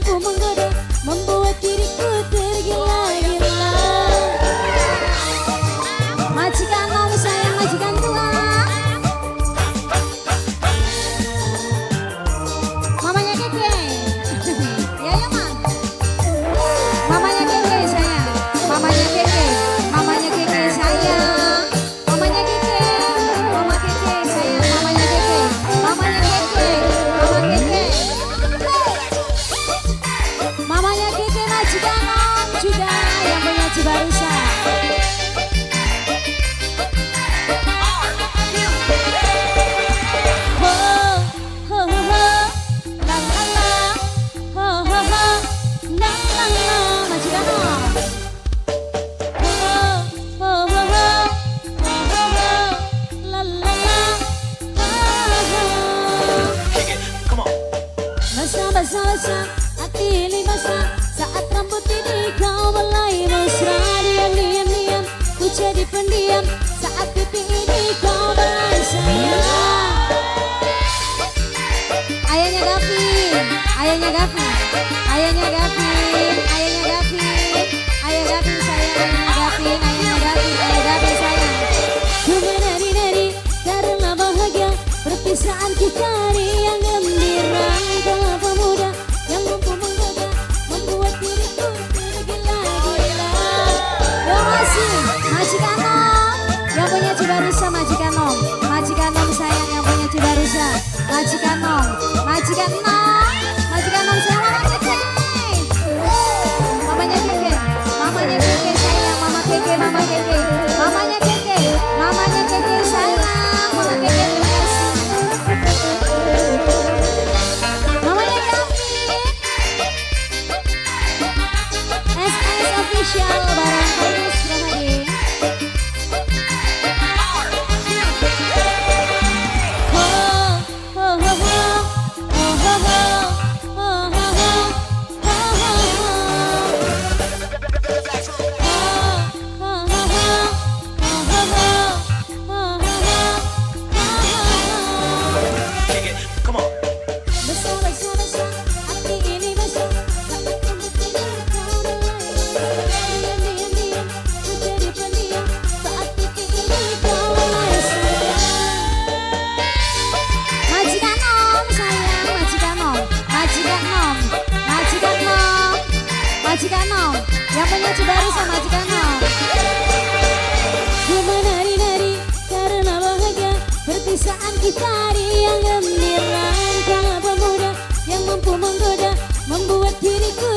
mampu menggoda, membuat diriku tergila-gila. Majikan om sayang majikan tua, mamanya Keke. Ya ya man, mamanya Keke sayang, mamanya Keke, mamanya Keke sayang, mamanya Keke, mama Keke sayang, mamanya Keke, mamanya Keke, mama Keke, mamanya Keke majikan om juga yang punya Cibarusa. Basah-basah, hati ini basah saat rambut ini kau mulai mesra. Diam-diam ku jadi pendiam saat pipi ini kau mulai sayang. Ayahnya Gavin, ayahnya Gavin, ayahnya Gavin, ayahnya Gavin, ayah Gavin sayang, ayahnya Gavin, ayahnya Gavin, ayah Gavin sayang. Ku menari-nari karena bahagia perpisahan kita yang gembira. Kau pemuda yang mampu menggoda, membuat diriku tergila-gila. Yo masih majikan om yang punya Cibarusa, majikan om, majikan om sayang yang punya Cibarusa, majikan om, majikan om, majikan om sayang mama Keke, mamanya Keke, mamanya Keke sayang, mama Keke, mama Keke, mamanya Keke, mamanya Keke sayang, mama Keke terima kasih. Mamanya Gavin, SS Official barang Paulus Rahadi. Basah-basah, hati ini basah saat rambut ini kau mulai. Diam-diam ku jadi pendiam saat pipi ini kau mulai sayang. Majikan om sayang, majikan om, majikan om, majikan om, majikan om yang punya Cibarusa, majikan om. Ku menari-nari karena bahagia perpisahan kita yang gembira. Kau pemuda yang mampu menggoda, membuat diriku